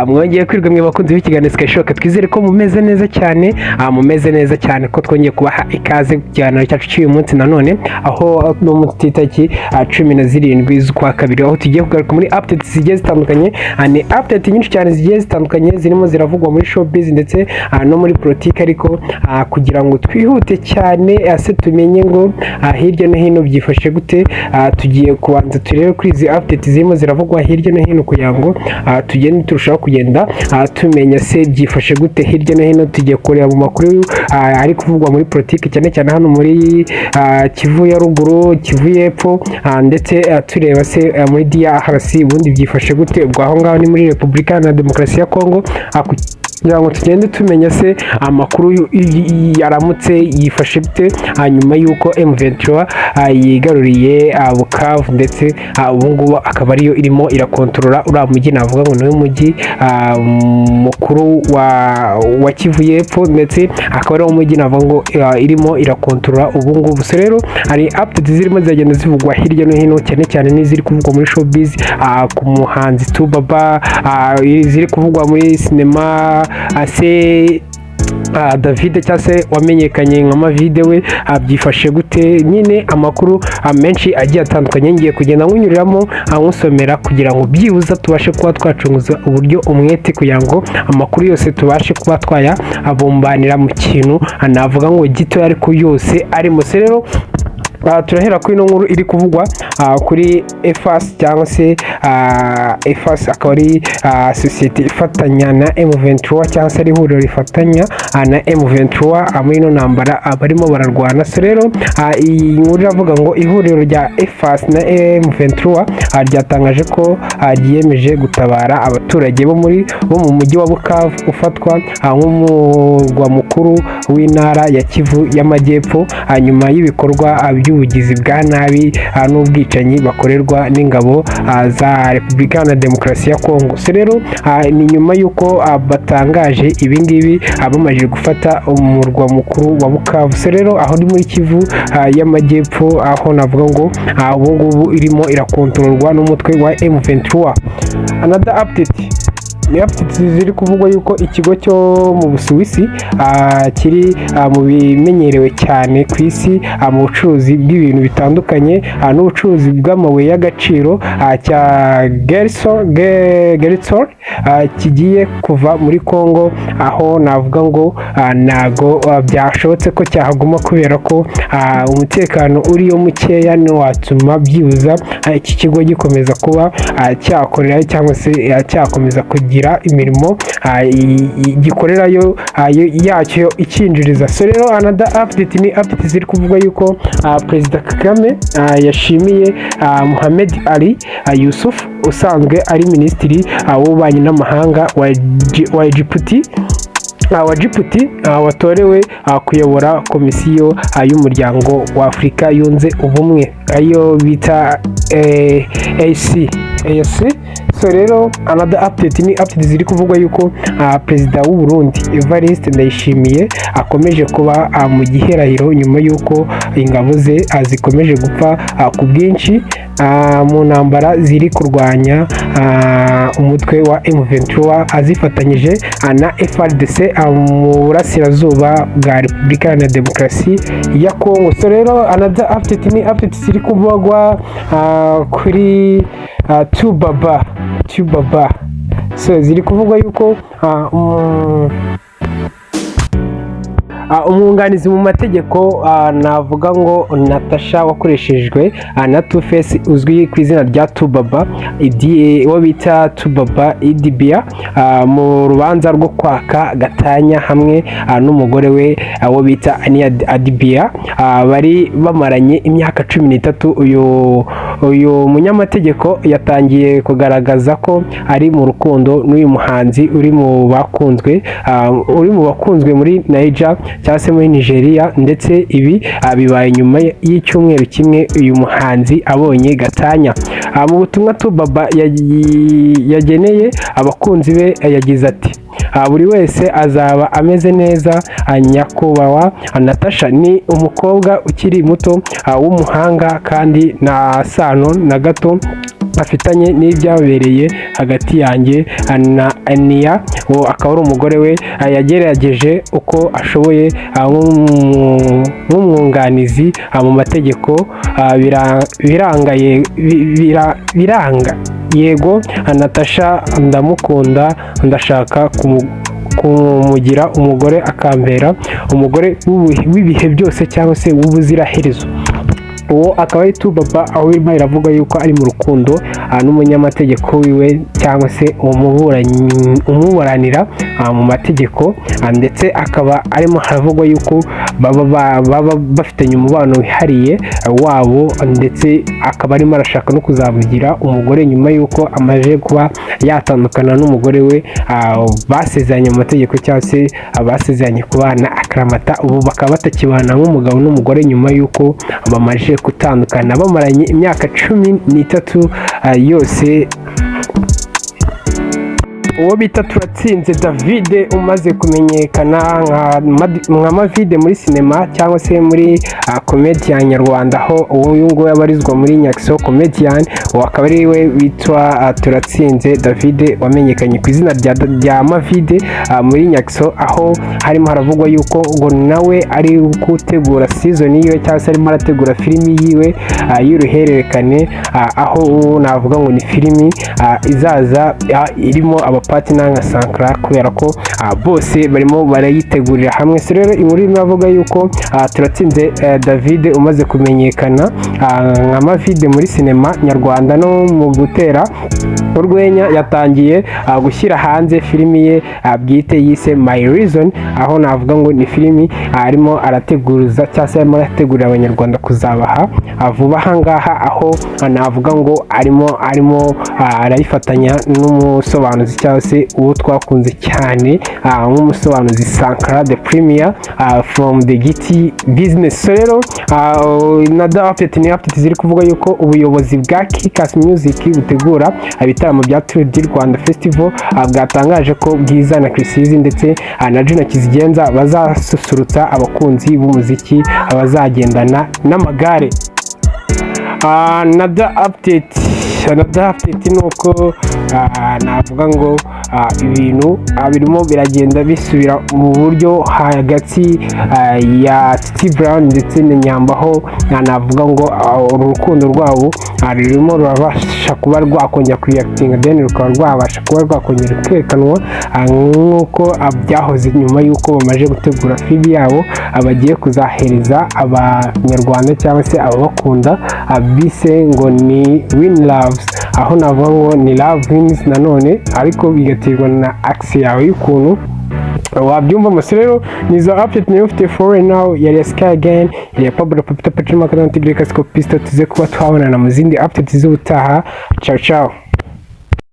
mwongeye kwirwa mwe bakunzi b'ikiganiro Skyshock, twizere ko mumeze neza cyane, mumeze neza cyane ko twongeye kubaha ikaze ku kiganiro cyacu cy'uyu munsi nanone, aho no mu titaki 17 z'ukwa kabiri, aho tugiye kugaruka muri updates zigiye zitandukanye. Ni update nyinshi cyane zigiye zitandukanye zirimo ziravugwa muri showbiz ndetse no muri politique, ariko kugira ngo twihute cyane ase tumenye ngo hirya no hino byifashe gute, tugiye kubanza turebe kuri izi updates zirimo ziravugwa hirya no hino kugira ngo tugende turushaho kugenda tumenya se byifashe gute hirya no hino. Tugiye kureba mu makuru ari kuvugwa muri politique cyane cyane hano muri Kivu ya ruguru, Kivu y'epfo, ndetse tureba se muri DRC ubundi byifashe gute. Ubwo aho ngaho ni muri Repubulika na Demokarasi ya Kongo, kugira ngo tugende tumenya se amakuru yaramutse yifashe gute hanyuma yuko M23 yigaruriye Bukavu, ndetse ubu ngubu akaba ariyo irimo irakontorora uriya mujyi, navuga ngo niwe mujyi mukuru wa Kivu y'epfo, ndetse akaba ariwo mujyi navuga ngo irimo irakontorora ubu ngubu. So rero hari updates zirimo zagenda zivugwa hirya no hino, cyane cyane n'iziri kuvugwa muri showbiz ku muhanzi Tubaba, ziri kuvugwa muri sinema ase David cyangwa se wamenyekanye nka Mavide we byifashe gute. Nyine amakuru menshi agiye atandukanye ngiye kugenda nkunyuriramo nkusomera kugira ngo byibuza tubashe kuba twacunguza uburyo umwete kugira ngo amakuru yose tubashe kuba twaya abumbanira mu kintu navuga ngo gito ariko yose arimo. Se rero turahera kuri ino nkuru iri kuvugwa kuri EFAS cyangwa se EFAS akaba ari sosiyete ifatanya na M23 cyangwa se ari ihuriro rifatanya na M23 muri ino ntambara barimo bararwana. So rero iyi nkuru iravuga ngo ihuriro rya EFAS na M23 ryatangaje ko ryiyemeje gutabara abaturage bo mu mujyi wa Bukavu ufatwa nk'umurwa mukuru w'intara ya Kivu y'Amajyepfo nyuma y'ibikorwa by'ubugizi bwa nabi n'ubwicanyi bakorerwa n'ingabo za Repubulika na Demokarasi ya Kongo. So rero ni nyuma y'uko batangaje ibingibi bamaze gufata umurwa mukuru wa Bukavu. So rero aho ni muri Kivu y'Amajyepfo, aho navuga ngo ubu ngubu irimo irakontororwa n'umutwe wa M23. Another update ni updates ziri kuvugwa yuko ikigo cyo mu Busuwisi kiri mu bimenyerewe cyane ku isi mu bucuruzi bw'ibintu bitandukanye n'ubucuruzi bw'amabuye y'agaciro cya Gersol kigiye kuva muri Kongo, aho navuga ngo nago byashobotse ko cyahaguma kubera ko umutekano uriyo mukeya no watuma byibuza iki kigo gikomeza kuba cyakorera cyangwa se cyakomeza kugira imirimo gikorerayo yacyo ikinjiriza. So rero another update ni update ziri kuvuga yuko Perezida Kagame yashimiye Mohamed Ali Yusuf usanzwe ari minisitiri w'ububanyi n'amahanga wa Djibouti watorewe kuyobora komisiyo y'umuryango wa Afurika yunze ubumwe ayo bita AC. So rero another update ni update ziri kuvugwa yuko Perezida w'u Burundi Evariste Ndayishimiye akomeje kuba mu giherahiro nyuma yuko ingabo ze zikomeje gupfa ku bwinshi mu ntambara ziri kurwanya umutwe wa M23 azifatanyije na FARDC mu burasirazuba bwa Repubulika na Demokarasi ya Kongo. So rero another update ni update ziri kuvugwa kuri Tubaba. So ziri kuvugwa yuko umwunganizi mu mategeko navuga ngo Natasha wakoreshejwe na Two-Face uzwi ku izina rya Tubaba uwo bita Tubaba Idibia mu rubanza rwo kwaka gatanya hamwe n'umugore we uwo bita Ania Adibia bari bamaranye imyaka 13. Uyu munyamategeko yatangiye kugaragaza ko ari mu rukundo n'uyu muhanzi uri mu bakunzwe muri Niger cyangwa se muri Nigeria, ndetse ibi bibaye nyuma y'icyumweru kimwe uyu muhanzi abonye gatanya. Mu butumwa Tubaba yageneye abakunzi be yagize ati buri wese azaba ameze neza. Nyakubahwa Natasha ni umukobwa ukiri muto w'umuhanga kandi nta sano na gato afitanye n'ibyabereye hagati yanjye na Ania. uwo akaba ari umugore we yagerageje uko ashoboye nk'umwunganizi mu mategeko biranga yego Natasha ndamukunda, ndashaka kumugira umugore akambera umugore w'ibihe byose cyangwa se w'ubuziraherezo. uwo akaba ari Tubaba, aho irimo iravuga yuko ari mu rukundo n'umunyamategeko wiwe cyangwa se umuburanira mu mategeko, ndetse akaba arimo haravugwa yuko baba bafitanye umubano wihariye wabo, ndetse akaba arimo arashaka no kuzamugira umugore nyuma yuko amaze kuba yatandukana n'umugore we basezeranye mu mategeko cyangwa se basezeranye kubana akaramata. ubu bakaba batakibana nk'umugabo n'umugore nyuma yuko bamaze gutandukana bamaranye imyaka 13 yose. uwo bita Turatsinze David umaze kumenyekana nka Mavide muri sinema cyangwa se muri comedian nyarwanda, aho uyu nguyu yabarizwa muri Nyakiso comedian. uwo akaba ari we witwa Turatsinze David wamenyekanye ku izina rya Mavide muri Nyakiso, aho harimo haravugwa yuko ngo nawe ari gutegura season yiwe cyangwa se arimo arategura filimi yiwe y'uruhererekane, aho navuga ngo ni filimi izaza irimo abapatina nka Sankara, kubera ko bose barimo barayitegurira hamwe. so rero inkuru inavuga yuko Turatsinze David umaze kumenyekana nka Mavide muri sinema nyarwanda no mu gutera urwenya, yatangiye gushyira hanze filimi ye bwite yise My Reason, aho navuga ngo ni filimi arimo arateguza cyangwa se arimo arategurira abanyarwanda kuzabaha vuba aha ngaha, aho navuga ngo arimo arayifatanya n'umusobanuzi cyangwa se uwo twakunze cyane nk'umusobanuzi Sankara the Premier from the Giti Business. so rero na update ni update ziri kuvuga yuko ubuyobozi bwa Kikas Music butegura ibitaramo bya Tour du Rwanda Festival bwatangaje ko Bwiza na Chrisizi ndetse na Juna Kizigenza bazasusurutsa abakunzi b'umuziki abazagendana n'amagare. Another update nuko navuga ngo ibintu birimo biragenda bisubira mu buryo hagati ya Titi Brown ndetse na Nyambaho. navuga ngo urukundo rwabo rurimo rurabasha kuba rwakongera kureactinga, then rukaba rwabasha kuba rwakongera kwerekanwa nk'uko byahoze nyuma y'uko bamaze gutegura filimi yabo bagiye kuzahereza abanyarwanda cyangwa se ababakunda bise ngo ni Win Loves, aho navuga ngo ni Love Wins nanone, ariko bigaterwa na axe yawe y'ukuntu wabyumva. amaso rero nizo update niyo ufite for right now. yari Sky again, yari Pablo Papita Patrick Makanti Grekas Copisto, tuze kuba twabonana mu zindi update z'ubutaha. Ciao ciao.